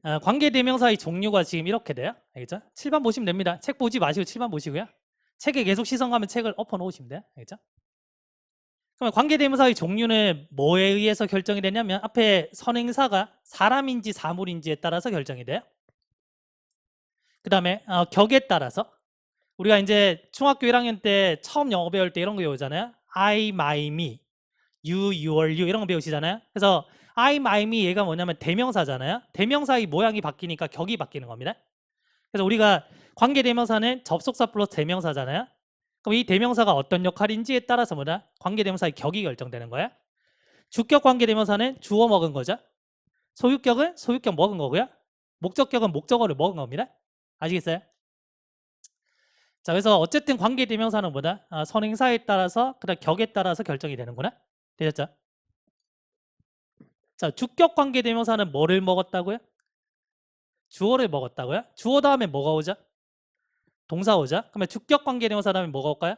관계대명사의 종류가 지금 이렇게 돼요. 알겠죠? 7번 보시면 됩니다. 책 보지 마시고 7번 보시고요. 책에 계속 시선 가면 책을 엎어 놓으시면 돼요. 알겠죠? 그러면 관계대명사의 종류는 뭐에 의해서 결정이 되냐면 앞에 선행사가 사람인지 사물인지에 따라서 결정이 돼요. 그 다음에 격에 따라서 우리가 이제 중학교 1학년 때 처음 영어 배울 때 이런 거 배우잖아요. I, my, me, you, your, you 이런 거 배우시잖아요. 그래서 I, my, me 얘가 뭐냐면 대명사잖아요. 대명사의 모양이 바뀌니까 격이 바뀌는 겁니다. 그래서 우리가 관계대명사는 접속사 플러스 대명사잖아요. 그럼 이 대명사가 어떤 역할인지에 따라서 뭐냐? 관계대명사의 격이 결정되는 거야. 주격 관계대명사는 주어 먹은 거죠. 소유격은 소유격 먹은 거고요. 목적격은 목적어를 먹은 겁니다. 아시겠어요? 자, 그래서 어쨌든 관계대명사는 뭐다? 선행사에 따라서 그다음 격에 따라서 결정이 되는구나. 되셨죠? 자, 주격 관계대명사는 뭐를 먹었다고요? 주어를 먹었다고요? 주어 다음에 뭐가 오죠? 동사 오죠? 그러면 주격 관계대명사 다음에 뭐가 올까요?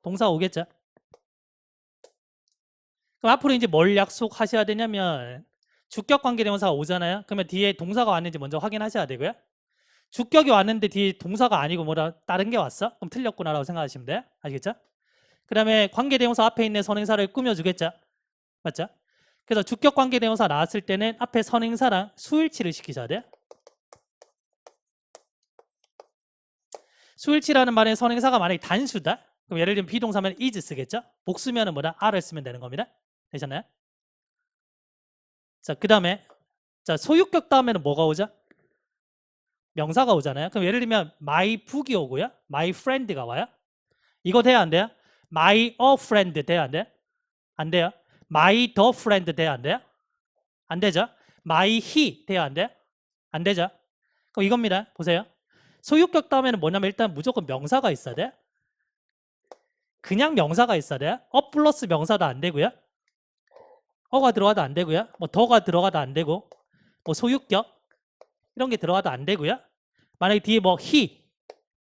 동사 오겠죠? 그럼 앞으로 이제 뭘 약속하셔야 되냐면 주격 관계대명사가 오잖아요. 그러면 뒤에 동사가 왔는지 먼저 확인하셔야 되고요. 주격이 왔는데 뒤에 동사가 아니고 뭐라 다른 게 왔어? 그럼 틀렸구나라고 생각하시면 돼요. 아시겠죠? 그 다음에 관계대명사 앞에 있는 선행사를 꾸며주겠죠? 맞죠? 그래서 주격 관계대명사 나왔을 때는 앞에 선행사랑 수일치를 시키셔야 돼요. 수일치라는 말은 선행사가 만약에 단수다? 그럼 예를 들면 비동사면 is 쓰겠죠? 복수면은 뭐다? are를 쓰면 되는 겁니다. 되셨나요? 자, 그 다음에 자 소유격 다음에는 뭐가 오죠? 명사가 오잖아요. 그럼 예를 들면 my book이 오고요. my friend가 와요. 이거 돼야 안 돼요? my a friend 돼야 안 돼요? 안 돼요. my the friend 돼야 안 돼요? 안 되죠. my he 돼야 안 돼요? 안 되죠. 그럼 이겁니다. 보세요. 소유격 다음에는 뭐냐면 일단 무조건 명사가 있어야 돼. 그냥 명사가 있어야 돼. 플러스 명사도 안 되고요. 어가 들어가도 안 되고요. 뭐 더가 들어가도 안 되고, 뭐 소유격 이런 게 들어가도 안 되고요. 만약에 뒤에 뭐 he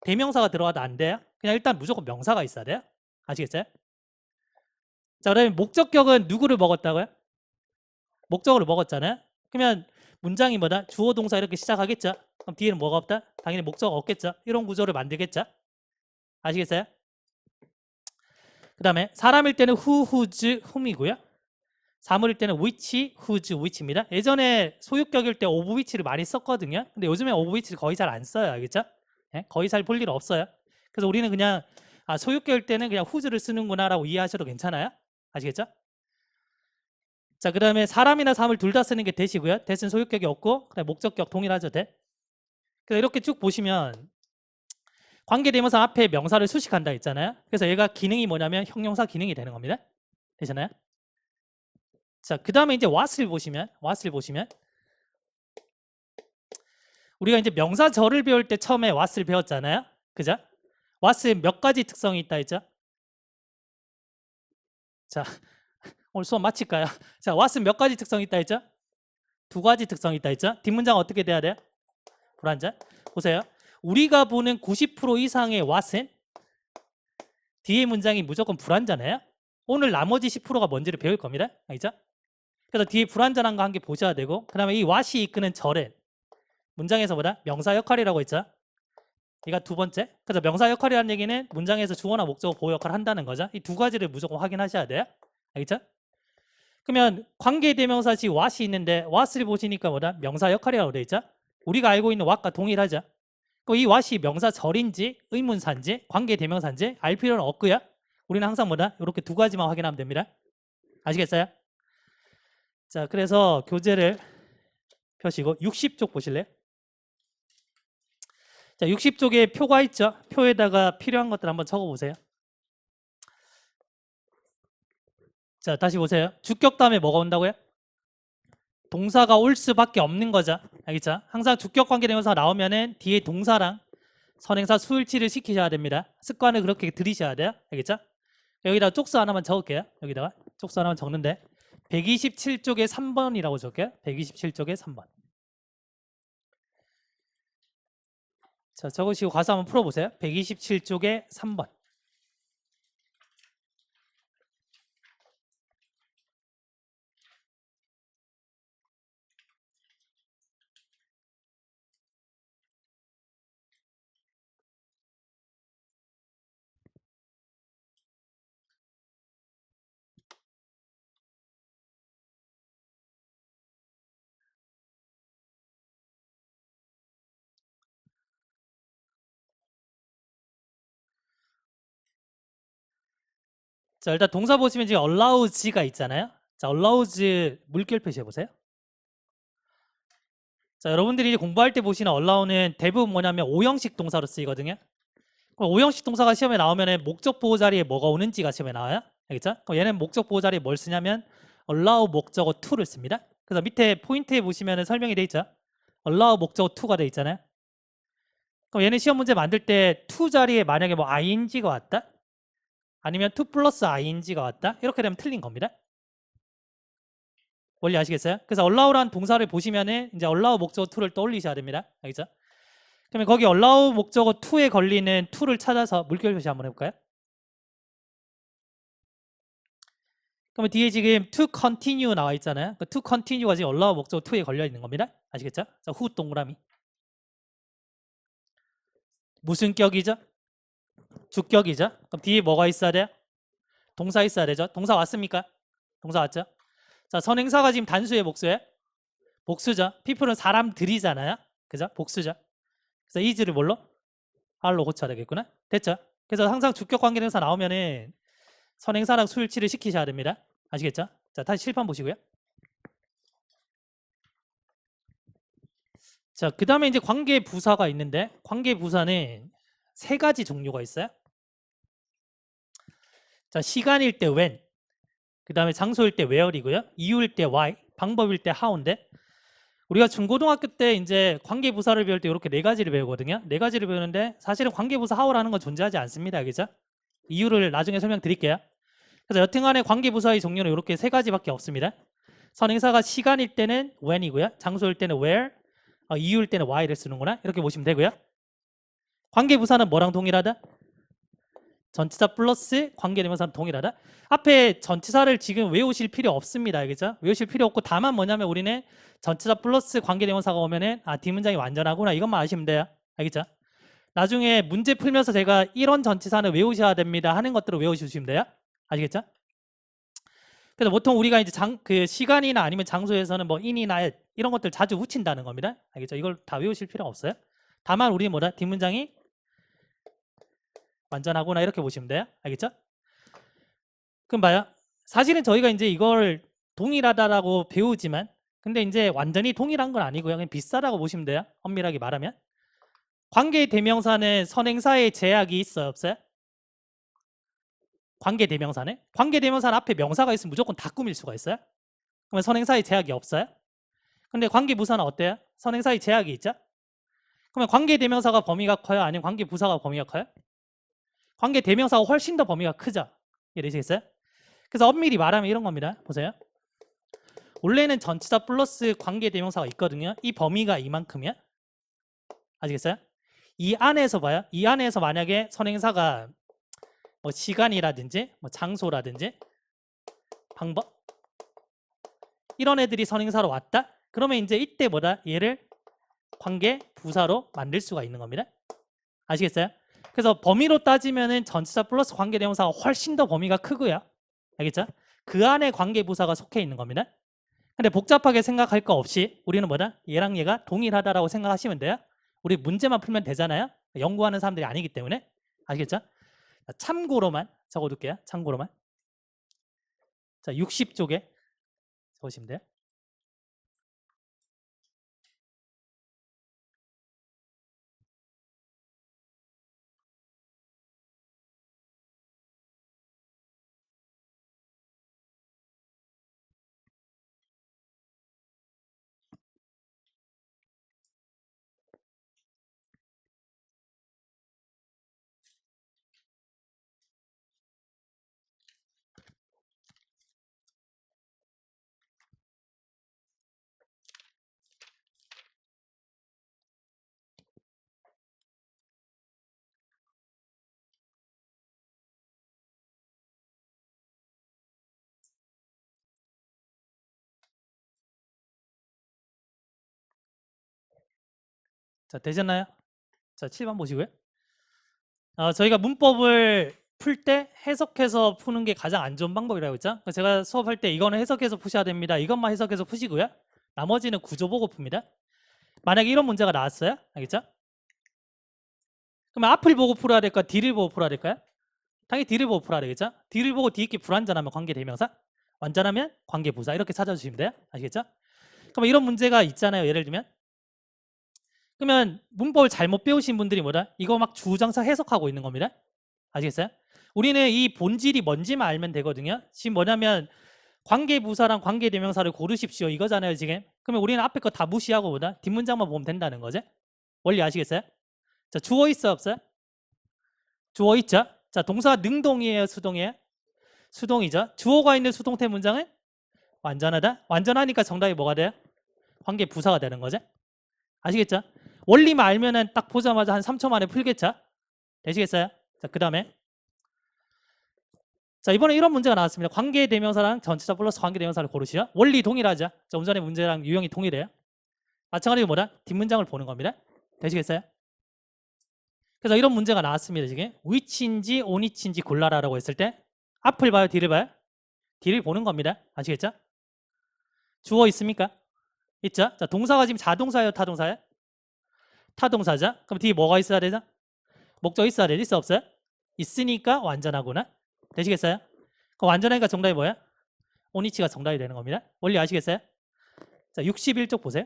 대명사가 들어가도 안 돼요. 그냥 일단 무조건 명사가 있어야 돼요. 아시겠어요? 자, 그다음에 목적격은 누구를 먹었다고요? 목적어를 먹었잖아요. 그러면 문장이 뭐다? 주어 동사 이렇게 시작하겠죠. 그럼 뒤에는 뭐가 없다? 당연히 목적어 없겠죠. 이런 구조를 만들겠죠. 아시겠어요? 그 다음에 사람일 때는 who, whose, whom이고요. 사물일 때는 which, whose, which입니다. 예전에 소유격일 때 of which를 많이 썼거든요. 근데 요즘에 of which를 거의 잘 안 써요. 알겠죠? 예? 거의 잘 볼 일 없어요. 그래서 우리는 그냥 소유격일 때는 그냥 whose를 쓰는구나 라고 이해하셔도 괜찮아요. 아시겠죠? 자, 그 다음에 사람이나 사물 둘 다 쓰는 게 대시고요. 대신 소유격이 없고 그다음에 목적격 동일하죠. 대. 그래서 이렇게 쭉 보시면 관계대명사 앞에 명사를 수식한다 했잖아요. 그래서 얘가 기능이 뭐냐면 형용사 기능이 되는 겁니다. 되셨나요? 자, 그 다음에 이제 what을 보시면 우리가 이제 명사절을 배울 때 처음에 what을 배웠잖아요. 그죠? what에 몇 가지 특성이 있다 했죠? 자, 오늘 수업 마칠까요? 자, what은 몇 가지 특성이 있다 했죠? 두 가지 특성이 있다 했죠? 뒷문장 어떻게 돼야 돼요? 불완전. 보세요. 우리가 보는 90% 이상의 what은 뒤에 문장이 무조건 불완전해요. 오늘 나머지 10%가 뭔지를 배울 겁니다. 알죠? 그래서 뒤에 불완전한 거 한 개 보셔야 되고 그 다음에 이 what이 이끄는 절은 문장에서 뭐다? 명사 역할이라고 했죠. 이가 두 번째. 그래서 명사 역할이라는 얘기는 문장에서 주어나 목적어 보호 역할을 한다는 거죠. 이 두 가지를 무조건 확인하셔야 돼요. 알겠죠? 그러면 관계대명사시 what이 있는데 what을 보시니까 뭐다? 명사 역할이라고 돼 있죠. 우리가 알고 있는 what과 동일하죠. 그럼 이 what이 명사절인지 의문사인지 관계대명사인지 알 필요는 없고요. 우리는 항상 뭐다? 이렇게 두 가지만 확인하면 됩니다. 아시겠어요? 자, 그래서 교재를 펴시고 60쪽 보실래요? 자, 60쪽에 표가 있죠. 표에다가 필요한 것들 한번 적어보세요. 자, 다시 보세요. 주격 다음에 뭐가 온다고요? 동사가 올 수밖에 없는 거죠. 알겠죠? 항상 주격 관계대명사가 나오면은 뒤에 동사랑 선행사 수일치를 시키셔야 됩니다. 습관을 그렇게 들이셔야 돼요. 알겠죠? 여기다가 쪽수 하나만 적을게요. 여기다가 쪽수 하나만 적는데 127쪽에 3번이라고 적을게요. 127쪽에 3번. 자, 적으시고 가서 한번 풀어보세요. 127쪽에 3번. 자, 일단 동사 보시면 지금 allows가 있잖아요. 자, allows 물결 표시해 보세요. 자, 여러분들이 이제 공부할 때 보시는 allow는 대부분 뭐냐면 5형식 동사로 쓰이거든요. 그럼 5형식 동사가 시험에 나오면은 목적 보호 자리에 뭐가 오는지가 시험에 나와요. 알겠죠? 그럼 얘는 목적 보호 자리에 뭘 쓰냐면 allow 목적어 to를 씁니다. 그래서 밑에 포인트에 보시면은 설명이 돼 있죠. allow 목적어 to가 돼 있잖아요. 그럼 얘는 시험 문제 만들 때 to 자리에 만약에 뭐 ing가 왔다? 아니면 to 플러스 ing가 왔다? 이렇게 되면 틀린 겁니다. 원리 아시겠어요? 그래서 allow라는 동사를 보시면은 이제 allow 목적어 to를 떠올리셔야 됩니다. 알겠죠? 그러면 거기 allow 목적어 to에 걸리는 to를 찾아서 물결 표시 한번 해볼까요? 그러면 뒤에 지금 to continue 나와 있잖아요. 그 to continue가 지금 allow 목적어 to에 걸려 있는 겁니다. 아시겠죠? 자, who 동그라미. 무슨 격이죠? 주격이죠? 그럼 뒤에 뭐가 있어야 돼요? 동사 있어야 되죠? 동사 왔습니까? 동사 왔죠? 자, 선행사가 지금 단수예요, 복수예요? 복수죠. people은 사람들이잖아요. 그죠? 복수죠. 그래서 is를 뭘로? r로 고쳐야 되겠구나. 됐죠? 그래서 항상 주격 관계대명사 나오면은 선행사랑 수일치를 시키셔야 됩니다. 아시겠죠? 자, 다시 칠판 보시고요. 자, 그 다음에 이제 관계 부사가 있는데 관계 부사는 세 가지 종류가 있어요. 자, 시간일 때 when, 그 다음에 장소일 때 where이고요. 이유일 때 why, 방법일 때 how인데 우리가 중고등학교 때 이제 관계 부사를 배울 때 이렇게 네 가지를 배우거든요. 네 가지를 배우는데 사실은 관계 부사 how라는 건 존재하지 않습니다. 알겠죠? 이유를 나중에 설명드릴게요. 그래서 여튼간에 관계 부사의 종류는 이렇게 세 가지밖에 없습니다. 선행사가 시간일 때는 when이고요. 장소일 때는 where, 이유일 때는 why를 쓰는구나. 이렇게 보시면 되고요. 관계 부사는 뭐랑 동일하다? 전치사 플러스 관계대명사는 동일하다. 앞에 전치사를 지금 외우실 필요 없습니다. 알겠죠? 외우실 필요 없고 다만 뭐냐면 우리는 전치사 플러스 관계대명사가 오면은 뒷문장이 완전하구나 이것만 아시면 돼요. 알겠죠? 나중에 문제 풀면서 제가 이런 전치사는 외우셔야 됩니다 하는 것들을 외우시면 돼요. 아시겠죠? 그래서 보통 우리가 이제 그 시간이나 아니면 장소에서는 뭐 in이나 at 이런 것들 자주 붙인다는 겁니다. 알겠죠? 이걸 다 외우실 필요 없어요. 다만 우리 뭐다? 뒷문장이 완전하구나 이렇게 보시면 돼요. 알겠죠? 그럼 봐요. 사실은 저희가 이제 이걸 동일하다라고 배우지만 근데 이제 완전히 동일한 건 아니고요. 그냥 비슷하다고 보시면 돼요. 엄밀하게 말하면. 관계 대명사는 선행사의 제약이 있어요, 없어요? 관계 대명사는? 관계 대명사는 앞에 명사가 있으면 무조건 다 꾸밀 수가 있어요. 그러면 선행사의 제약이 없어요? 근데 관계 부사는 어때요? 선행사의 제약이 있죠? 그러면 관계 대명사가 범위가 커요? 아니면 관계 부사가 범위가 커요? 관계 대명사가 훨씬 더 범위가 크죠? 이해되시겠어요? 그래서 엄밀히 말하면 이런 겁니다. 보세요. 원래는 전치사 플러스 관계 대명사가 있거든요. 이 범위가 이만큼이야. 아시겠어요? 이 안에서 봐요. 이 안에서 만약에 선행사가 뭐 시간이라든지 뭐 장소라든지 방법 이런 애들이 선행사로 왔다? 그러면 이제 이때 뭐다? 얘를 관계 부사로 만들 수가 있는 겁니다. 아시겠어요? 그래서 범위로 따지면은 전치사 플러스 관계 대명사가 훨씬 더 범위가 크고요. 알겠죠? 그 안에 관계 부사가 속해 있는 겁니다. 근데 복잡하게 생각할 거 없이 우리는 뭐다? 얘랑 얘가 동일하다라고 생각하시면 돼요. 우리 문제만 풀면 되잖아요. 연구하는 사람들이 아니기 때문에. 아시겠죠? 자, 참고로만 적어둘게요. 참고로만. 자, 60쪽에 적으시면 돼요. 자, 되셨나요? 자, 7번 보시고요. 저희가 문법을 풀 때 해석해서 푸는 게 가장 안 좋은 방법이라고 했죠. 제가 수업할 때 이거는 해석해서 푸셔야 됩니다. 이것만 해석해서 푸시고요. 나머지는 구조 보고 풉니다. 만약에 이런 문제가 나왔어요. 알겠죠? 그러면 앞을 보고 풀어야 될까? 뒤를 보고 풀어야 될까요? 당연히 뒤를 보고 풀어야 되겠죠? 뒤를 보고 뒤에 게 불완전하면 관계대명사, 완전하면 관계부사 이렇게 찾아주시면 돼요. 아시겠죠? 그럼 이런 문제가 있잖아요. 예를 들면 그러면 문법을 잘못 배우신 분들이 뭐다? 이거 막 주장사 해석하고 있는 겁니다. 아시겠어요? 우리는 이 본질이 뭔지만 알면 되거든요. 지금 뭐냐면 관계부사랑 관계대명사를 고르십시오 이거잖아요 지금. 그러면 우리는 앞에 거 다 무시하고 뭐다? 뒷문장만 보면 된다는 거죠. 원리 아시겠어요? 자, 주어 있어 없어요? 주어 있죠? 자, 동사가 능동이에요 수동이에요? 수동이죠. 주어가 있는 수동태 문장은 완전하다. 완전하니까 정답이 뭐가 돼요? 관계부사가 되는 거죠. 아시겠죠? 원리만 알면은 딱 보자마자 한 3초 만에 풀겠죠? 되시겠어요? 자, 그 다음에 자, 이번에 이런 문제가 나왔습니다. 관계대명사랑 전치사 플러스 관계대명사를 고르시죠. 원리 동일하죠. 자, 오전의 문제랑 유형이 동일해요. 마찬가지로 뭐다? 뒷문장을 보는 겁니다. 되시겠어요? 그래서 이런 문제가 나왔습니다. 지금 which인지 on이인지 골라라라고 했을 때 앞을 봐요, 뒤를 봐요? 뒤를 보는 겁니다. 아시겠죠? 주어 있습니까? 있죠? 자, 동사가 지금 자동사예요, 타동사예요? 타동사죠? 그럼 뒤에 뭐가 있어야 되죠? 목적 있어야 되죠? 있어 없어요? 있으니까 완전하구나. 되시겠어요? 그럼 완전하니까 정답이 뭐야? 오니치가 정답이 되는 겁니다. 원리 아시겠어요? 자, 61쪽 보세요.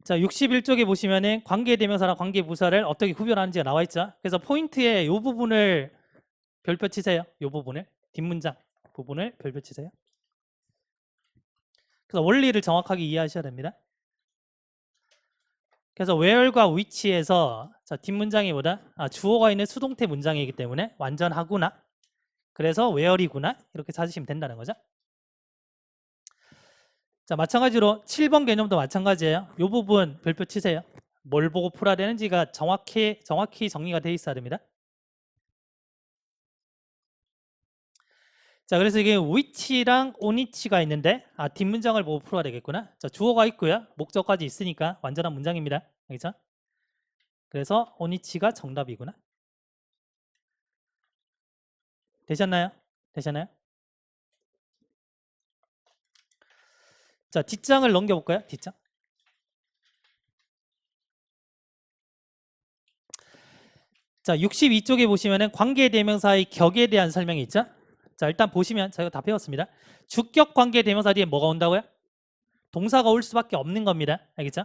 자, 61쪽에 보시면은 관계대명사랑 관계부사를 어떻게 구별하는지가 나와 있죠. 그래서 포인트에 이 부분을 별표 치세요. 이 부분을 뒷문장 부분을 별표 치세요. 그래서 원리를 정확하게 이해하셔야 됩니다. 그래서 where과 which에서 자, 뒷문장이 뭐다? 주어가 있는 수동태 문장이기 때문에 완전하구나. 그래서 where이구나 이렇게 찾으시면 된다는 거죠. 자, 마찬가지로 7번 개념도 마찬가지예요. 이 부분 별표 치세요. 뭘 보고 풀어야 되는지가 정확히 정리가 돼 있어야 됩니다. 자, 그래서 이게 which랑 on이치가 있는데 뒷문장을 보고 풀어야 되겠구나. 자, 주어가 있고요. 목적까지 있으니까 완전한 문장입니다. 알겠죠? 그래서 on이치가 정답이구나. 되셨나요? 되셨나요? 자, 뒷장을 넘겨볼까요? 뒷장. 자, 62쪽에 보시면은 관계대명사의 격에 대한 설명이 있죠? 자, 일단 보시면 저희가 다 배웠습니다. 주격 관계대명사 뒤에 뭐가 온다고요? 동사가 올 수밖에 없는 겁니다. 알겠죠?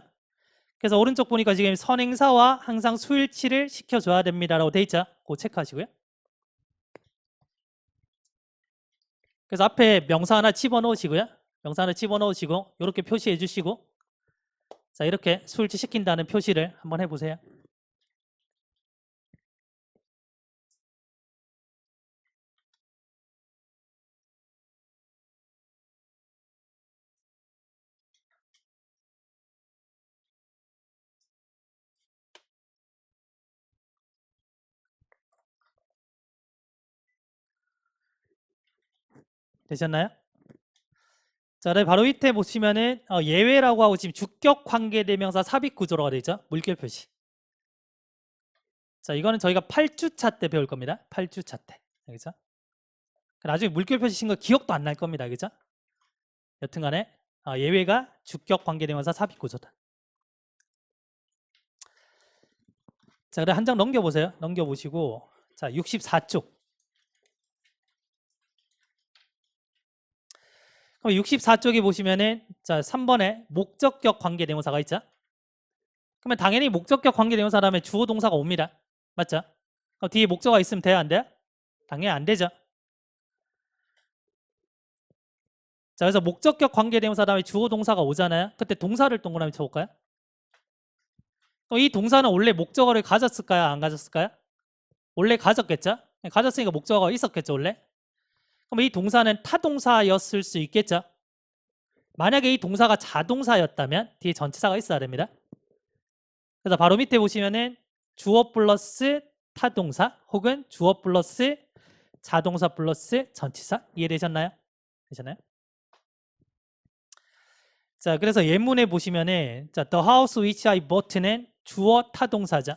그래서 오른쪽 보니까 지금 선행사와 항상 수일치를 시켜줘야 됩니다라고 돼 있죠? 그거 체크하시고요. 그래서 앞에 명사 하나 집어넣으시고요. 명사 하나 집어넣으시고 이렇게 표시해 주시고 자, 이렇게 수일치 시킨다는 표시를 한번 해보세요. 되셨나요? 자, 네, 바로 밑에 보시면은 예외라고 하고 지금 주격 관계대명사 삽입 구조라고 되어 있죠? 물결 표시. 자, 이거는 저희가 8주차 때 배울 겁니다. 8주차 때. 알겠죠? 나중에 물결 표시 친 거 기억도 안 날 겁니다. 알겠죠? 여튼간에 예외가 주격 관계대명사 삽입 구조다. 자, 그래 한 장 넘겨보세요. 넘겨보시고 자, 64쪽. 그럼 64쪽에 보시면은 자, 3번에 목적격 관계대명사가 있죠? 그러면 당연히 목적격 관계대명사라면 주어 동사가 옵니다. 맞죠? 그럼 뒤에 목적어가 있으면 돼요? 안 돼요? 당연히 안 되죠. 자, 그래서 목적격 관계대명사 다음에 주어 동사가 오잖아요. 그때 동사를 동그라미 쳐볼까요? 그럼 이 동사는 원래 목적어를 가졌을까요? 안 가졌을까요? 원래 가졌겠죠? 가졌으니까 목적어가 있었겠죠, 원래? 그럼 이 동사는 타동사였을 수 있겠죠? 만약에 이 동사가 자동사였다면 뒤에 전치사가 있어야 됩니다. 그래서 바로 밑에 보시면은 주어 플러스 타동사 혹은 주어 플러스 자동사 플러스 전치사 이해되셨나요? 되셨나요? 자, 그래서 예문에 보시면은 자, the house which I bought는 주어 타동사죠.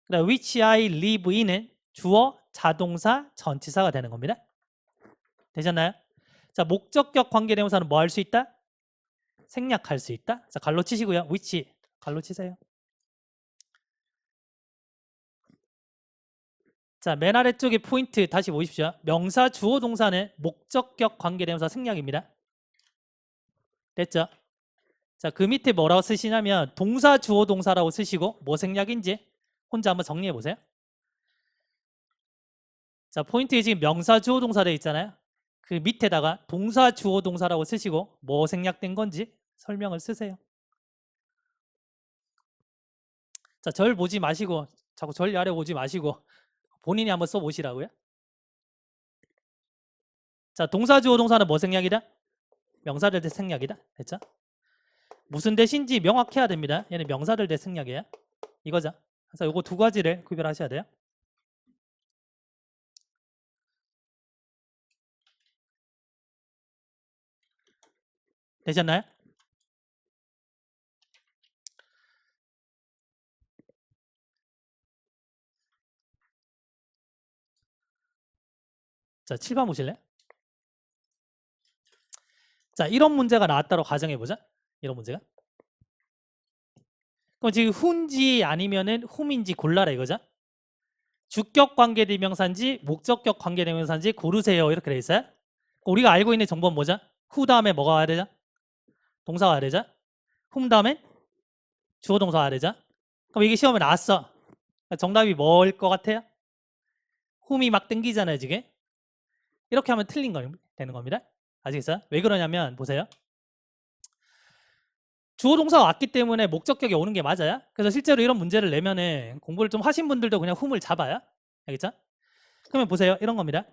그다음 which I live in은 주어 자동사 전치사가 되는 겁니다. 되셨나요? 자, 목적격 관계대명사는 뭐 할 수 있다? 생략할 수 있다. 자, 갈로 치시고요. which 갈로 치세요. 자, 맨 아래쪽에 포인트 다시 보십시오. 명사, 주어, 동사는 목적격 관계대명사 생략입니다. 됐죠? 자, 그 밑에 뭐라고 쓰시냐면 동사, 주어, 동사라고 쓰시고 뭐 생략인지 혼자 한번 정리해 보세요. 자, 포인트에 지금 명사, 주어, 동사 되어 있잖아요. 그 밑에다가 동사, 주어, 동사라고 쓰시고 뭐 생략된 건지 설명을 쓰세요. 자, 절 보지 마시고 자꾸 절 아래 보지 마시고 본인이 한번 써보시라고요. 자, 동사, 주어, 동사는 뭐 생략이다? 명사들 대 생략이다. 됐죠? 무슨 대신지 명확해야 됩니다. 얘는 명사들 대 생략이에요. 이거죠. 그래서 요거 두 가지를 구별하셔야 돼요. 되셨나요? 자, 7번 보실래요? 자, 이런 문제가 나왔다고 가정해보자. 이런 문제가. 그럼 지금 who인지 아니면은 whom인지 골라라 이거죠. 주격 관계대명사인지 목적격 관계대명사인지 고르세요. 이렇게 돼 있어요. 우리가 알고 있는 정보는 뭐죠? who 다음에 뭐가 와야 되죠? 동사가 와야 되죠? whom 다음에 주어 동사가 와야 되죠? 그럼 이게 시험에 나왔어. 정답이 뭘 것 같아요? whom이 막 땡기잖아요, 지금. 이렇게 하면 틀린 거 되는 겁니다. 아시겠어요? 왜 그러냐면 보세요. 주어 동사가 왔기 때문에 목적격이 오는 게 맞아요. 그래서 실제로 이런 문제를 내면은 공부를 좀 하신 분들도 그냥 whom을 잡아요. 알겠죠? 그러면 보세요. 이런 겁니다.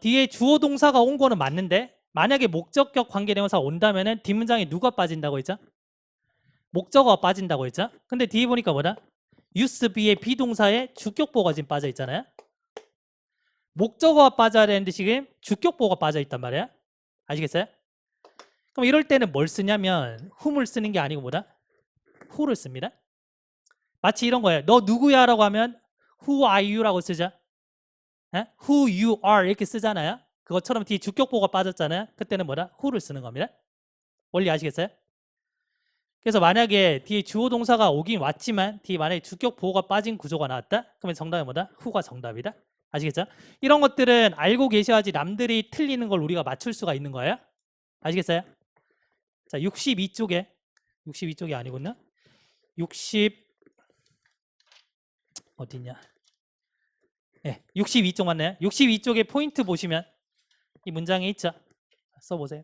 뒤에 주어 동사가 온 거는 맞는데 만약에 목적격 관계대명사가 온다면은 뒷문장에 누가 빠진다고 했죠? 목적어가 빠진다고 했죠? 근데 뒤에 보니까 뭐다? used be의 비동사에 주격보가 지금 빠져 있잖아요. 목적어가 빠져야 되는데 지금 주격보가 빠져 있단 말이야. 아시겠어요? 그럼 이럴 때는 뭘 쓰냐면 whom을 쓰는 게 아니고 뭐다? who를 씁니다. 마치 이런 거예요. 너 누구야? 라고 하면 who are you? 라고 쓰죠. who you are 이렇게 쓰잖아요. 그것처럼 뒤에 주격보가 빠졌잖아요. 그때는 뭐다? who를 쓰는 겁니다. 원리 아시겠어요? 그래서 만약에 뒤에 주어 동사가 오긴 왔지만 뒤에 만약에 주격보가 빠진 구조가 나왔다? 그러면 정답이 뭐다? who가 정답이다. 아시겠죠? 이런 것들은 알고 계셔야지 남들이 틀리는 걸 우리가 맞출 수가 있는 거예요. 아시겠어요? 자, 62쪽이 아니군요. 60 어디냐? 네, 62쪽 맞나요? 62쪽에 포인트 보시면 이 문장에 있죠. 써보세요.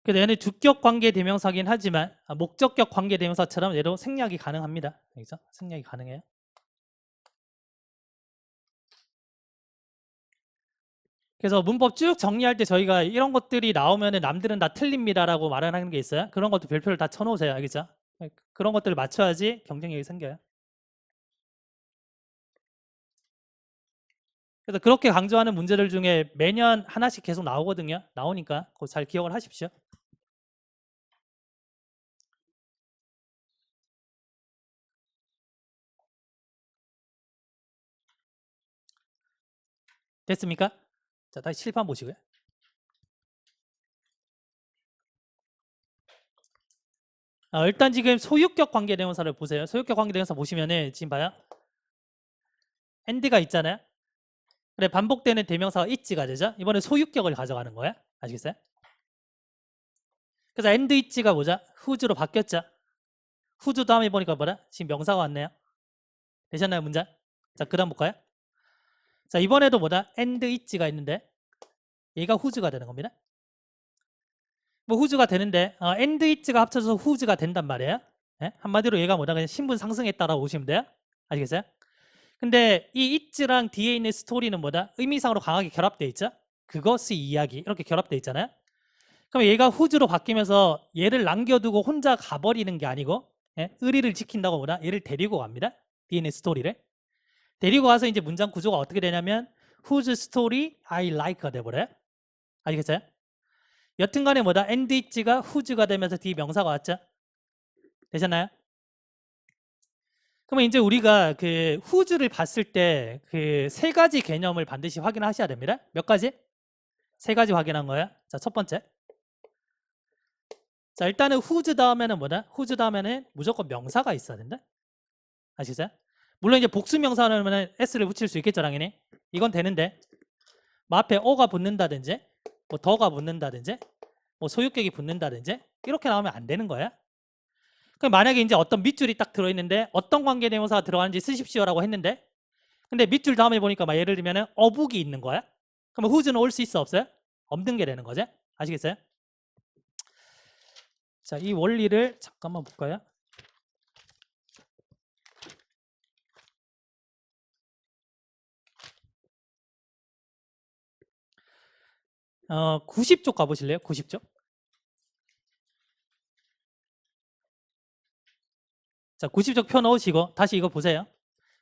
그래서 얘는 주격 관계 대명사긴 하지만 목적격 관계 대명사처럼 얘도 생략이 가능합니다. 알겠죠? 생략이 가능해요. 그래서 문법 쭉 정리할 때 저희가 이런 것들이 나오면 남들은 다 틀립니다라고 말을 하는 게 있어요. 그런 것도 별표를 다 쳐놓으세요. 알겠죠? 그런 것들을 맞춰야지 경쟁력이 생겨요. 그래서 그렇게 강조하는 문제들 중에 매년 하나씩 계속 나오거든요. 나오니까 그거 잘 기억을 하십시오. 됐습니까? 자, 다시 칠판 보시고요. 일단 지금 소유격 관계대명사를 보세요. 소유격 관계대명사 보시면은 지금 봐요. and가 있잖아요. 그래, 반복되는 대명사가 있지가 되죠. 이번에 소유격을 가져가는 거야. 아시겠어요? 그래서 and 있지가 뭐죠? whose로 바뀌었죠. whose 다음에 보니까 뭐라? 지금 명사가 왔네요. 되셨나요, 문장? 자, 그 다음 볼까요? 자, 이번에도 뭐다? and 있지가 있는데 얘가 whose가 되는 겁니다. 뭐 whose가 되는데 and it가 합쳐서 whose가 된단 말이에요. 네? 한마디로 얘가 뭐다? 그냥 신분 상승했다라고 보시면 돼요. 아시겠어요? 근데 이 it랑 뒤에 있는 스토리는 뭐다? 의미상으로 강하게 결합되어 있죠. 그것의 이야기 이렇게 결합되어 있잖아요. 그럼 얘가 whose로 바뀌면서 얘를 남겨두고 혼자 가버리는 게 아니고 의리를 지킨다고 뭐다? 얘를 데리고 갑니다. 뒤에 있는 스토리를 데리고 가서 이제 문장 구조가 어떻게 되냐면 whose story I like가 돼버려요. 아시겠어요? 여튼간에 뭐다? and it가 whose가 되면서 뒤에 명사가 왔죠. 되셨나요? 그러면 이제 우리가 그 whose를 봤을 때 그 세 가지 개념을 반드시 확인하셔야 됩니다. 몇 가지? 세 가지 확인한 거예요. 자, 첫 번째. 자, 일단은 whose 다음에는 뭐다? whose 다음에는 무조건 명사가 있어야 된다. 아시겠어요? 물론 이제 복수 명사는 s를 붙일 수 있겠죠, 당연히. 이건 되는데 뭐 앞에 어가 붙는다든지 뭐 더가 붙는다든지 뭐 소유격이 붙는다든지 이렇게 나오면 안 되는 거야. 그럼 만약에 이제 어떤 밑줄이 딱 들어있는데 어떤 관계대명사가 들어가는지 쓰십시오라고 했는데 근데 밑줄 다음에 보니까 막 예를 들면은 어북이 있는 거야. 그러면 whose는 올 수 있어 없어요? 없는 게 되는 거죠. 아시겠어요? 자, 이 원리를 잠깐만 볼까요? 어, 90쪽 가보실래요? 90쪽. 자, 90쪽 펴 넣으시고 다시 이거 보세요.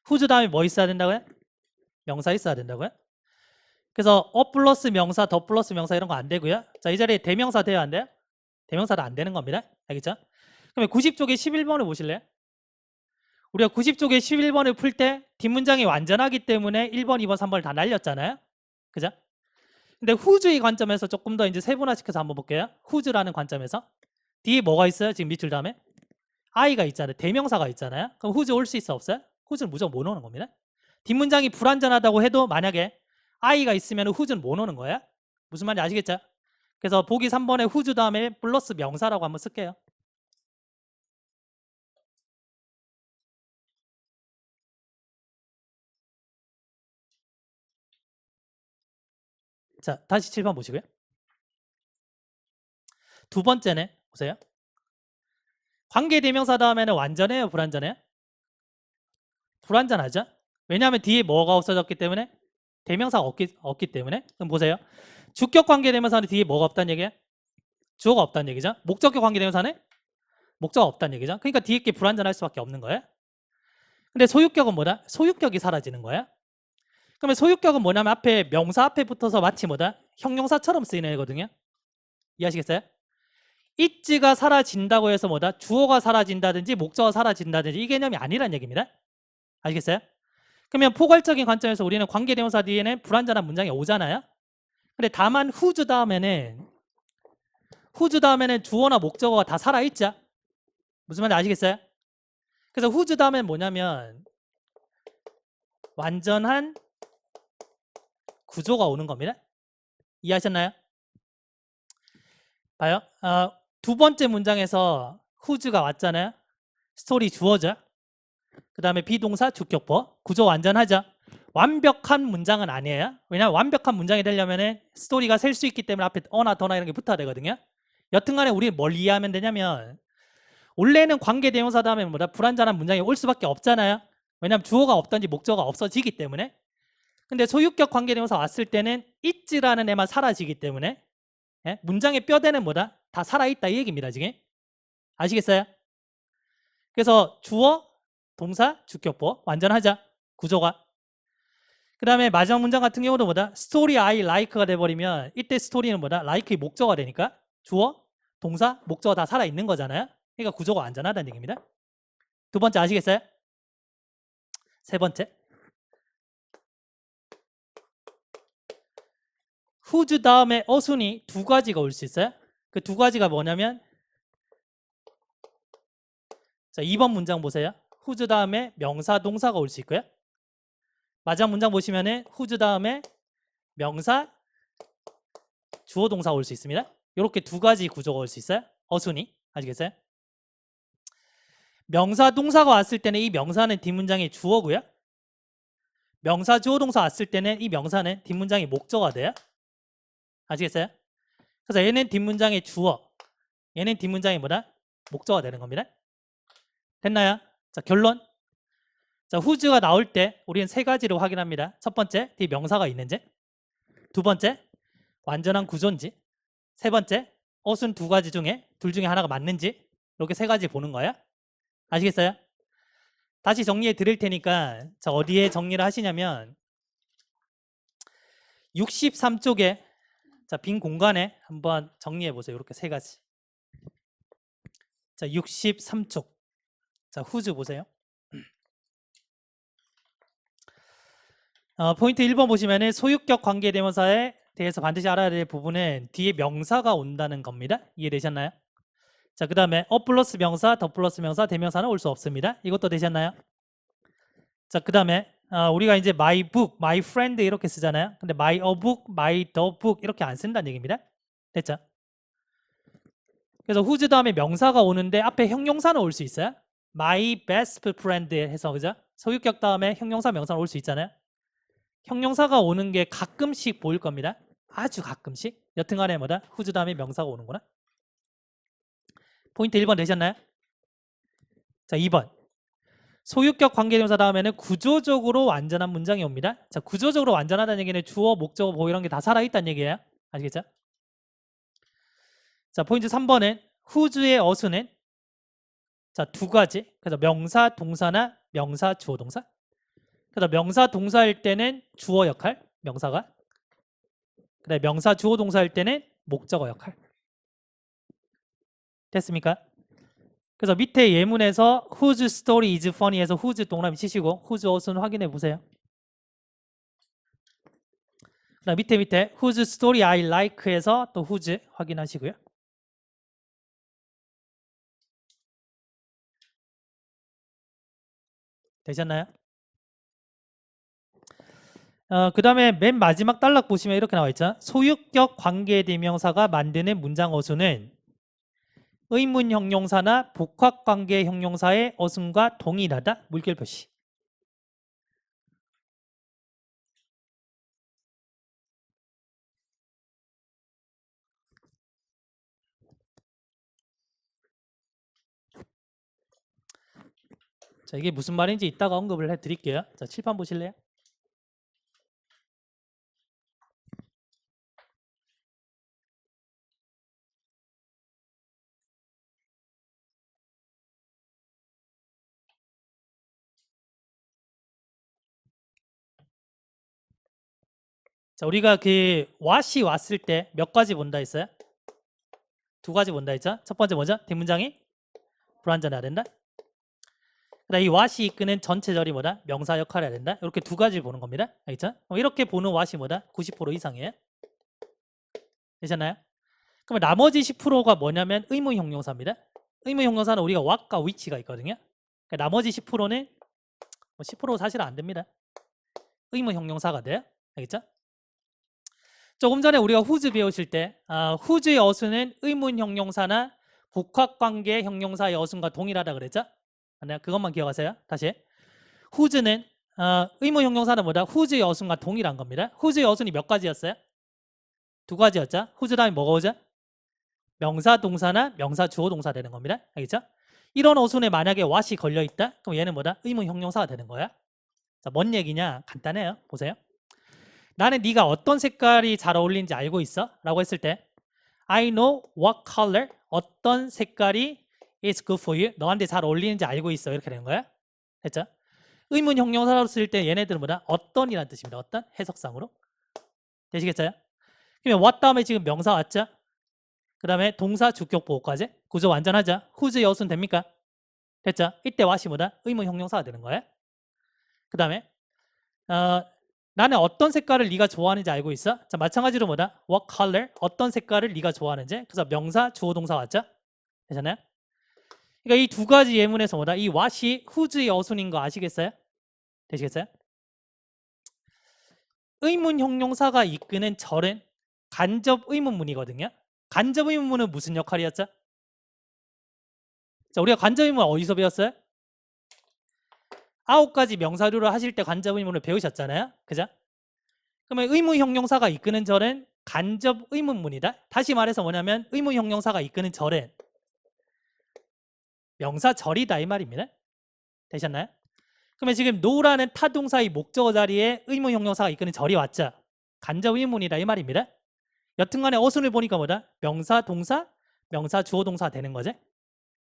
whose 다음에 뭐 있어야 된다고요? 명사 있어야 된다고요? 그래서 플러스 명사, 더 플러스 명사 이런 거 안 되고요. 자, 이 자리에 대명사 돼야 안 돼요? 대명사도 안 되는 겁니다. 알겠죠? 그러면 90쪽에 11번을 보실래요? 우리가 90쪽에 11번을 풀 때 뒷문장이 완전하기 때문에 1번, 2번, 3번을 다 날렸잖아요. 그죠? 근데 whose의 관점에서 조금 더 이제 세분화시켜서 한번 볼게요. whose라는 관점에서 뒤에 뭐가 있어요? 지금 밑줄 다음에 I가 있잖아요. 대명사가 있잖아요. 그럼 whose 올 수 있어 없어요? whose는 무조건 못 오는 겁니다. 뒷문장이 불완전하다고 해도 만약에 I가 있으면 whose는 못 오는 거야. 무슨 말인지 아시겠죠? 그래서 보기 3번에 whose 다음에 플러스 명사라고 한번 쓸게요. 자, 다시 7번 보시고요. 두 번째네. 보세요. 관계대명사 다음에는 완전해요? 불완전해요? 불완전하죠? 왜냐하면 뒤에 뭐가 없어졌기 때문에? 대명사가 없기 때문에. 그럼 보세요. 주격 관계대명사는 뒤에 뭐가 없다는 얘기예요? 주어가 없다는 얘기죠. 목적격 관계대명사는 목적어가 없다는 얘기죠. 그러니까 뒤에 게 불완전할 수밖에 없는 거예요. 근데 소유격은 뭐다? 소유격이 사라지는 거예요. 그러면 소유격은 뭐냐면 앞에 명사 앞에 붙어서 마치 뭐다? 형용사처럼 쓰이는 애거든요. 이해하시겠어요? 있지가 사라진다고 해서 뭐다? 주어가 사라진다든지 목적어가 사라진다든지 이 개념이 아니란 얘기입니다. 아시겠어요? 그러면 포괄적인 관점에서 우리는 관계대명사 뒤에는 불완전한 문장이 오잖아요. 근데 다만 whose 다음에는 주어나 목적어가 다 살아있죠. 무슨 말인지 아시겠어요? 그래서 whose 다음에는 뭐냐면 완전한 구조가 오는 겁니다. 이해하셨나요? 봐요. 두 번째 문장에서 whose가 왔잖아요. 스토리 주어죠. 그 다음에 비동사 주격보 구조 완전하죠. 완벽한 문장은 아니에요. 왜냐하면 완벽한 문장이 되려면 스토리가 셀 수 있기 때문에 앞에 어나 더나 이런 게 붙어야 되거든요. 여튼간에 우리는 뭘 이해하면 되냐면 원래는 관계대명사 다음에 뭐다? 불완전한 문장이 올 수밖에 없잖아요. 왜냐하면 주어가 없든지 목적어가 없어지기 때문에. 근데 소유격 관계대명사 왔을 때는 있지라는 애만 사라지기 때문에 예? 문장의 뼈대는 뭐다? 다 살아있다 이 얘기입니다. 지금 아시겠어요? 그래서 주어, 동사, 주격보 완전하자 구조가. 그 다음에 마지막 문장 같은 경우도 뭐다? 스토리 I like가 돼버리면 이때 스토리는 뭐다? like의 목적어가 되니까 주어, 동사, 목적어 다 살아있는 거잖아요. 그러니까 구조가 완전하다는 얘기입니다. 두 번째 아시겠어요? 세 번째 whose 다음에 어순이 두 가지가 올 수 있어요. 그 두 가지가 뭐냐면 자 2번 문장 보세요. whose 다음에 명사, 동사가 올 수 있고요. 마지막 문장 보시면은 whose 다음에 명사, 주어, 동사가 올 수 있습니다. 이렇게 두 가지 구조가 올 수 있어요. 어순이 아시겠어요? 명사, 동사가 왔을 때는 이 명사는 뒷문장이 주어고요. 명사, 주어, 동사 왔을 때는 이 명사는 뒷문장이 목적어가 돼요. 아시겠어요? 그래서 얘는 뒷문장의 주어, 얘는 뒷문장이 뭐다? 목적어가 되는 겁니다. 됐나요? 자, 결론. 자, whose가 나올 때 우리는 세 가지를 확인합니다. 첫 번째, 뒤에 명사가 있는지. 두 번째, 완전한 구조인지. 세 번째, 어순 두 가지 중에 둘 중에 하나가 맞는지. 이렇게 세 가지 보는 거야. 아시겠어요? 다시 정리해 드릴 테니까 자, 어디에 정리를 하시냐면 63쪽에 자, 빈 공간에 한번 정리해 보세요. 이렇게 세 가지. 자, 63쪽. 자, whose 보세요. 포인트 1번 보시면은 소유격 관계대명사의 대해서 반드시 알아야 될 부분은 뒤에 명사가 온다는 겁니다. 이해되셨나요? 자, 그 다음에 플러스 명사, 더 플러스 명사, 대명사는 올 수 없습니다. 이것도 되셨나요? 자, 그 다음에 우리가 이제 my book, my friend 이렇게 쓰잖아요. 근데 my a book, my the book 이렇게 안 쓴다는 얘기입니다. 됐죠? 그래서 whose 다음에 명사가 오는데 앞에 형용사는 올 수 있어요. my best friend 해서 그죠? 소유격 다음에 형용사 명사는 올 수 있잖아요. 형용사가 오는 게 가끔씩 보일 겁니다. 아주 가끔씩. 여튼간에 뭐다? whose 다음에 명사가 오는구나. 포인트 1번 되셨나요? 자, 2번. 소유격 관계대명사 다음에는 구조적으로 완전한 문장이 옵니다. 자, 구조적으로 완전하다는 얘기는 주어, 목적어, 보호 이런 게 다 살아있다는 얘기예요. 아시겠죠? 자, 포인트 3번은 whose의 어수는 자, 두 가지. 그래서 명사, 동사나 명사, 주어, 동사. 그래서 명사, 동사일 때는 주어 역할, 명사가. 그다음에 명사, 주어, 동사일 때는 목적어 역할. 됐습니까? 그래서 밑에 예문에서 whose story is funny에서 whose 동그라미 치시고 whose 어순 확인해 보세요. 그다음 밑에 whose story I like에서 또 whose 확인하시고요. 되셨나요? 그 다음에 맨 마지막 단락 보시면 이렇게 나와 있죠. 소유격 관계대명사가 만드는 문장 어순은 의문 형용사나 복합관계 형용사의 어순과 동일하다. 물결 표시. 자, 이게 무슨 말인지 이따가 언급을 해드릴게요. 자, 칠판 보실래요? 자, 우리가 그 what이 왔을 때 몇 가지 본다 했어요? 두 가지 본다 했죠? 첫 번째 뭐죠? 뒷문장이 불완전해야 된다. 그다음 이 what이 이끄는 전체절이 뭐다? 명사 역할을 해야 된다. 이렇게 두 가지 보는 겁니다. 알겠죠? 이렇게 보는 what이 뭐다? 90% 이상이에요. 되셨나요? 그러면 나머지 10%가 뭐냐면 의문 형용사입니다. 의문 형용사는 우리가 what과 which가 있거든요. 그러니까 나머지 10%는 10% 사실 안 됩니다. 의문 형용사가 돼요. 알겠죠? 조금 전에 우리가 whose 배우실 때 whose의 어순은 의문 형용사나 복합관계 형용사의 어순과 동일하다 그랬죠? 네, 그것만 기억하세요. 다시. whose는 의문 형용사는 뭐다? whose의 어순과 동일한 겁니다. whose의 어순이 몇 가지였어요? 두 가지였죠? whose 다음에 뭐가 오죠? 명사, 동사나 명사, 주어, 동사 되는 겁니다. 알겠죠? 이런 어순에 만약에 what이 걸려있다? 그럼 얘는 뭐다? 의문 형용사가 되는 거야. 자, 뭔 얘기냐? 간단해요. 보세요. 나는 네가 어떤 색깔이 잘 어울리는지 알고 있어? 라고 했을 때 I know what color 어떤 색깔이 is good for you 너한테 잘 어울리는지 알고 있어 이렇게 되는 거야. 됐죠? 의문 형용사로 쓸 때 얘네들은 뭐다? 어떤이라는 뜻입니다. 어떤? 해석상으로. 되시겠어요? 그러면 what 다음에 지금 명사 왔죠? 그 다음에 동사, 주격, 보호까지 구조 완전하죠? whose 여순 됩니까? 됐죠? 이때 what이 뭐다? 의문 형용사가 되는 거예요. 그 다음에 나는 어떤 색깔을 네가 좋아하는지 알고 있어? 자, 마찬가지로 뭐다? What color? 어떤 색깔을 네가 좋아하는지. 그래서 명사, 주어, 동사 왔죠? 되잖아요? 그러니까 이 두 가지 예문에서 뭐다? 이 what이 whose의 어순인 거 아시겠어요? 되시겠어요? 의문 형용사가 이끄는 절은 간접 의문문이거든요. 간접 의문문은 무슨 역할이었죠? 자, 우리가 간접 의문문 어디서 배웠어요? 9가지 명사류를 하실 때 간접 의문을 배우셨잖아요. 그죠? 그러면 의문 형용사가 이끄는 절은 간접 의문문이다. 다시 말해서 뭐냐면 의문 형용사가 이끄는 절은 명사절이다 이 말입니다. 되셨나요? 그러면 지금 no라는 타동사의 목적어 자리에 의문 형용사가 이끄는 절이 왔죠. 간접 의문이다 이 말입니다. 여튼간에 어순을 보니까 뭐다? 명사, 동사, 명사, 주어, 동사 되는 거지.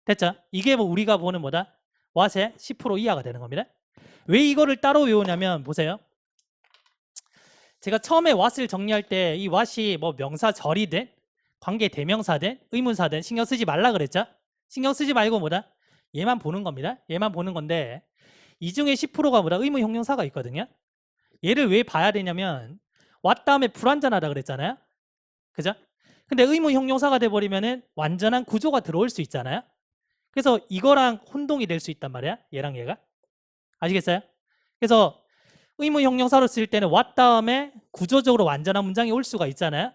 됐죠? 이게 뭐 우리가 보는 뭐다? what의 10% 이하가 되는 겁니다. 왜 이거를 따로 외우냐면 보세요. 제가 처음에 what을 정리할 때 이 what이 뭐 명사절이든 관계 대명사든 의문사든 신경 쓰지 말라 그랬죠? 신경 쓰지 말고 뭐다? 얘만 보는 겁니다. 얘만 보는 건데 이 중에 10%가 뭐다? 의문 형용사가 있거든요. 얘를 왜 봐야 되냐면 what 다음에 불완전하다 그랬잖아요. 그죠? 근데 의무 형용사가 돼버리면은 완전한 구조가 들어올 수 있잖아요. 그래서 이거랑 혼동이 될 수 있단 말이야. 얘랑 얘가. 아시겠어요? 그래서 의무 형용사로 쓸 때는 what 다음에 구조적으로 완전한 문장이 올 수가 있잖아요.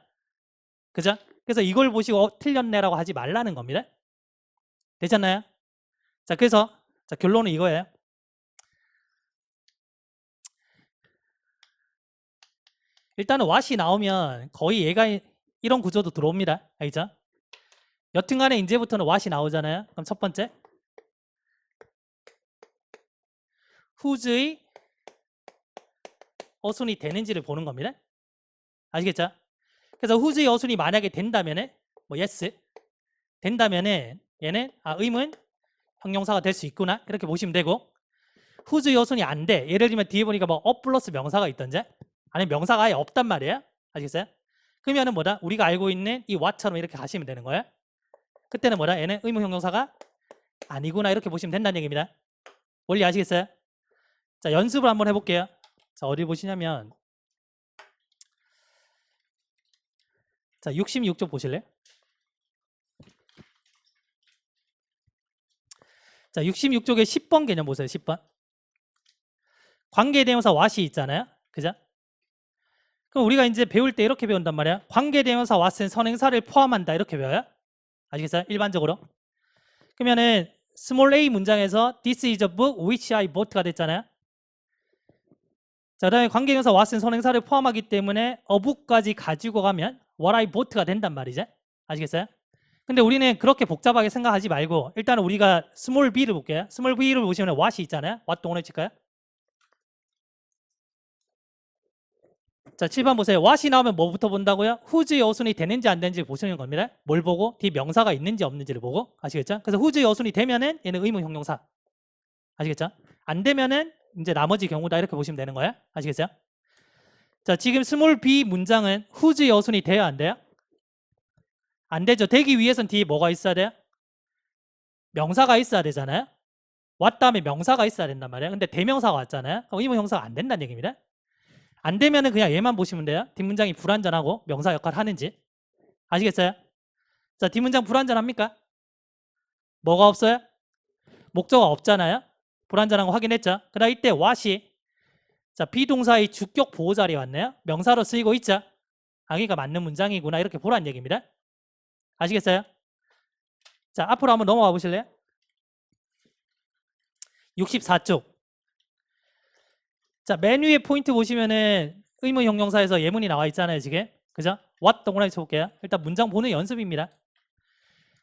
그죠? 그래서 이걸 보시고 틀렸네라고 하지 말라는 겁니다. 되셨나요? 자, 그래서 자, 결론은 이거예요. 일단은 what이 나오면 거의 얘가 이런 구조도 들어옵니다. 알죠? 여튼간에 이제부터는 what이 나오잖아요. 그럼 첫 번째 whose의 어순이 되는지를 보는 겁니다. 아시겠죠? 그래서 whose의 어순이 만약에 된다면은 뭐 yes 된다면은 얘는 의문 형용사가 될 수 있구나 이렇게 보시면 되고, whose의 어순이 안 돼. 예를 들면 뒤에 보니까 뭐 up 플러스 명사가 있던지 아니면 명사가 아예 없단 말이에요. 아시겠어요? 그러면은 뭐다? 우리가 알고 있는 이 what처럼 이렇게 가시면 되는 거예요. 그때는 뭐다? 얘는 의문 형용사가 아니구나 이렇게 보시면 된다는 얘기입니다. 원리 아시겠어요? 자, 연습을 한번 해볼게요. 자, 어디 보시냐면 자, 66쪽 보실래요? 자, 66쪽에 10번 개념 보세요. 10번. 관계대명사 what이 있잖아요. 그죠? 그럼 우리가 이제 배울 때 이렇게 배운단 말이야. 관계대명사 what은 선행사를 포함한다 이렇게 배워요. 아시겠어요? 일반적으로. 그러면은 스몰 a 문장에서 this is a book which I bought가 됐잖아요. 자, 그다음에 관계대명사 what은 선행사를 포함하기 때문에 a book까지 가지고 가면 what I bought가 된단 말이죠. 아시겠어요? 근데 우리는 그렇게 복잡하게 생각하지 말고 일단 우리가 스몰 b를 볼게요. 스몰 b를 보시면 what이 있잖아요. what 동원해 칠까요? 자, 7번 보세요. what이 나오면 뭐부터 본다고요? whose의 어순이 되는지 안 되는지 보시는 겁니다. 뭘 보고? 뒤 명사가 있는지 없는지를 보고. 아시겠죠? 그래서 whose의 어순이 되면은 얘는 의무 형용사. 아시겠죠? 안 되면은 이제 나머지 경우다 이렇게 보시면 되는 거예요. 아시겠어요? 자, 지금 스몰 b 문장은 whose의 어순이 돼야 안 돼요? 안 되죠. 되기 위해선 뒤에 뭐가 있어야 돼요? 명사가 있어야 되잖아요. what 다음에 명사가 있어야 된단 말이에요. 근데 대명사가 왔잖아요. 의무 형용사가 안 된다는 얘기입니다. 안 되면은 그냥 얘만 보시면 돼요. 뒷문장이 불완전하고 명사 역할 하는지. 아시겠어요? 자, 뒷문장 불완전합니까? 뭐가 없어요? 목적어가 없잖아요. 불완전한 거 확인했죠? 그다음 이때 what이 자, 비동사의 주격 보호 자리에 왔네요. 명사로 쓰이고 있죠? 그러니까 맞는 문장이구나 이렇게 보라는 얘기입니다. 아시겠어요? 자, 앞으로 한번 넘어가 보실래요? 64쪽. 자, 맨 위에 포인트 보시면은 의문 형용사에서 예문이 나와 있잖아요, 지금. 그죠? what 동그라미 쳐볼게요. 일단 문장 보는 연습입니다.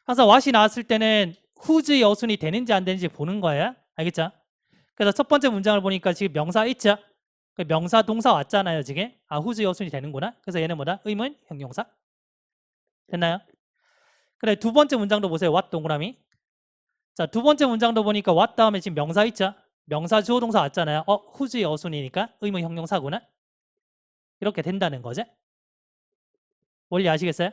항상 what이 나왔을 때는 whose의 어순이 되는지 안 되는지 보는 거예요. 알겠죠? 그래서 첫 번째 문장을 보니까 지금 명사 있죠? 명사 동사 왔잖아요, 지금. whose의 어순이 되는구나. 그래서 얘는 뭐다? 의문 형용사. 됐나요? 그래, 두 번째 문장도 보세요. what 동그라미. 자, 두 번째 문장도 보니까 what 다음에 지금 명사 있죠? 명사 주어 동사 왔잖아요. whose의 어순이니까 의문 형용사구나. 이렇게 된다는 거죠. 원리 아시겠어요?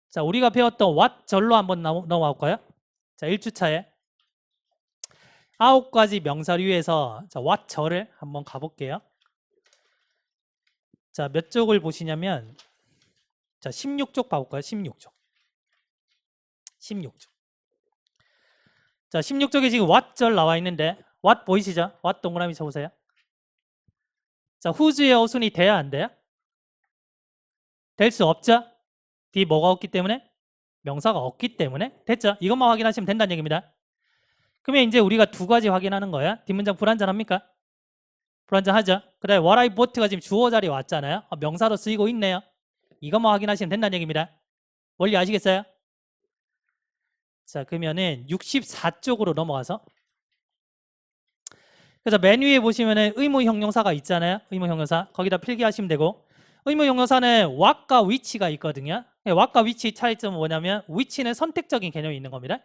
자, 우리가 배웠던 what 절로 한번 넘어가 볼까요? 자, 1주차에 9가지 명사류에서 자, what 절을 한번 가볼게요. 자, 몇 쪽을 보시냐면 자, 16쪽 봐볼까요? 16쪽. 16쪽. 자, 16쪽에 지금 what 절 나와 있는데 what 보이시죠? what 동그라미 쳐보세요. 자, whose의 어순이 돼야 안 돼요? 될 수 없죠? 뒤에 뭐가 없기 때문에? 명사가 없기 때문에? 됐죠? 이것만 확인하시면 된다는 얘기입니다. 그러면 이제 우리가 두 가지 확인하는 거야. 뒷문장 불완전합니까? 불완전하죠? 그 다음에 what I bought가 지금 주어 자리에 왔잖아요. 명사로 쓰이고 있네요. 이것만 확인하시면 된다는 얘기입니다. 원리 아시겠어요? 자, 그러면은 64쪽으로 넘어가서 그래서 맨 위에 보시면은 의무 형용사가 있잖아요. 의무 형용사. 거기다 필기하시면 되고 의무 형용사는 what과 which가 있거든요. what과 which 차이점은 뭐냐면 which는 선택적인 개념이 있는 겁니다.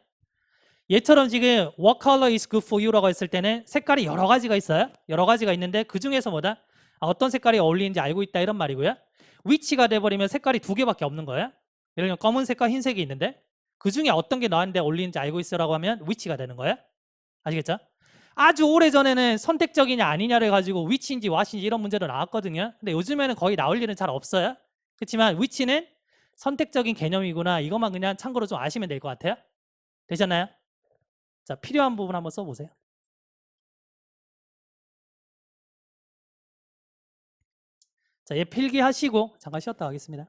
얘처럼 지금 what color is good for you라고 했을 때는 색깔이 여러 가지가 있어요. 여러 가지가 있는데 그 중에서 뭐다? 어떤 색깔이 어울리는지 알고 있다 이런 말이고요. which가 돼버리면 색깔이 두 개밖에 없는 거예요. 예를 들면 검은색과 흰색이 있는데 그 중에 어떤 게 나한테 어울리는지 알고 있어라고 하면 which가 되는 거예요. 아시겠죠? 아주 오래전에는 선택적이냐 아니냐를 가지고 which인지 what인지 이런 문제도 나왔거든요. 근데 요즘에는 거의 나올 일은 잘 없어요. 그렇지만 which는 선택적인 개념이구나. 이것만 그냥 참고로 좀 아시면 될 것 같아요. 되셨나요? 자, 필요한 부분 한번 써보세요. 자, 얘 필기하시고 잠깐 쉬었다 가겠습니다.